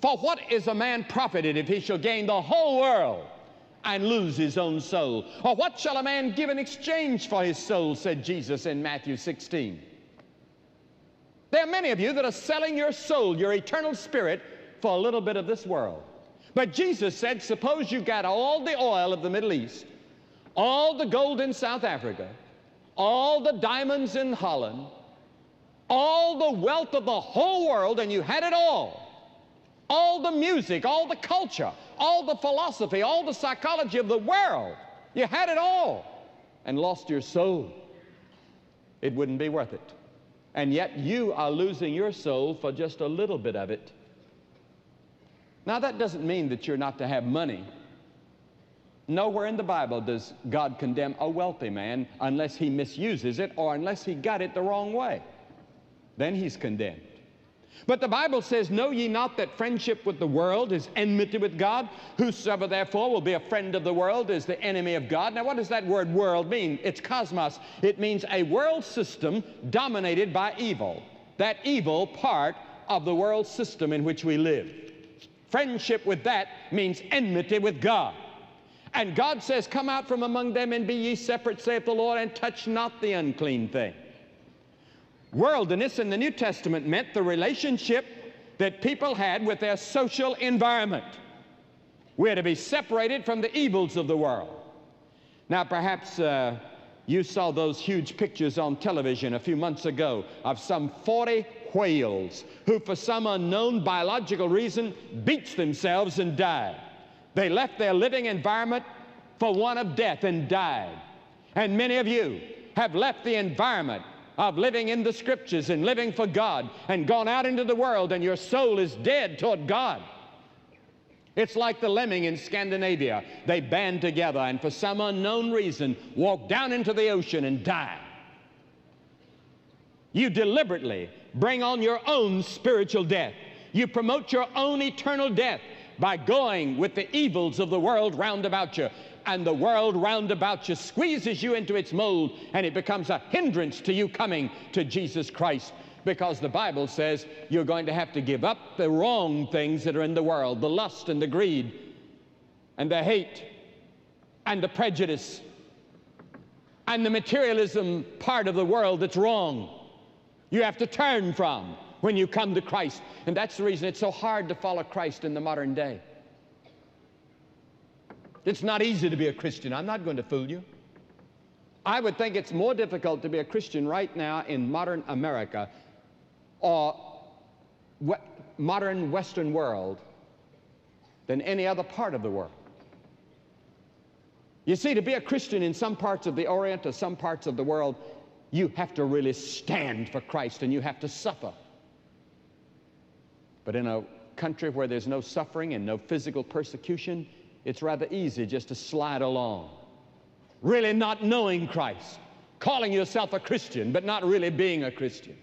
For what is a man profited if he shall gain the whole world and lose his own soul? Or what shall a man give in exchange for his soul, said Jesus in Matthew 16. There are many of you that are selling your soul, your eternal spirit, for a little bit of this world. But Jesus said, suppose you got all the oil of the Middle East, all the gold in South Africa, all the diamonds in Holland, all the wealth of the whole world, and you had it all the music, all the culture, all the philosophy, all the psychology of the world, you had it all and lost your soul, it wouldn't be worth it. And yet you are losing your soul for just a little bit of it. Now that doesn't mean that you're not to have money. Nowhere in the Bible does God condemn a wealthy man unless he misuses it or unless he got it the wrong way. Then he's condemned. But the Bible says, know ye not that friendship with the world is enmity with God? Whosoever therefore will be a friend of the world is the enemy of God. Now what does that word world mean? It's cosmos. It means a world system dominated by evil. That evil part of the world system in which we live. Friendship with that means enmity with God. And God says, come out from among them and be ye separate, saith the Lord, and touch not the unclean thing. Worldliness in the New Testament meant the relationship that people had with their social environment. We're to be separated from the evils of the world. Now perhaps you saw those huge pictures on television a few months ago of some 40 whales who for some unknown biological reason beats themselves and died. They left their living environment for one of death and died. And many of you have left the environment of living in the Scriptures and living for God and gone out into the world, and your soul is dead toward God. It's like the lemming in Scandinavia. They band together and for some unknown reason walk down into the ocean and die. You deliberately bring on your own spiritual death. You promote your own eternal death by going with the evils of the world round about you. And the world round about you squeezes you into its mold, and it becomes a hindrance to you coming to Jesus Christ, because the Bible says you're going to have to give up the wrong things that are in the world, the lust and the greed and the hate and the prejudice and the materialism part of the world that's wrong. You have to turn from when you come to Christ. And that's the reason it's so hard to follow Christ in the modern day. It's not easy to be a Christian. I'm not going to fool you. I would think it's more difficult to be a Christian right now in modern America or modern Western world than any other part of the world. You see, to be a Christian in some parts of the Orient or some parts of the world, you have to really stand for Christ and you have to suffer. But in a country where there's no suffering and no physical persecution, it's rather easy just to slide along, really not knowing Christ, calling yourself a Christian, but not really being a Christian.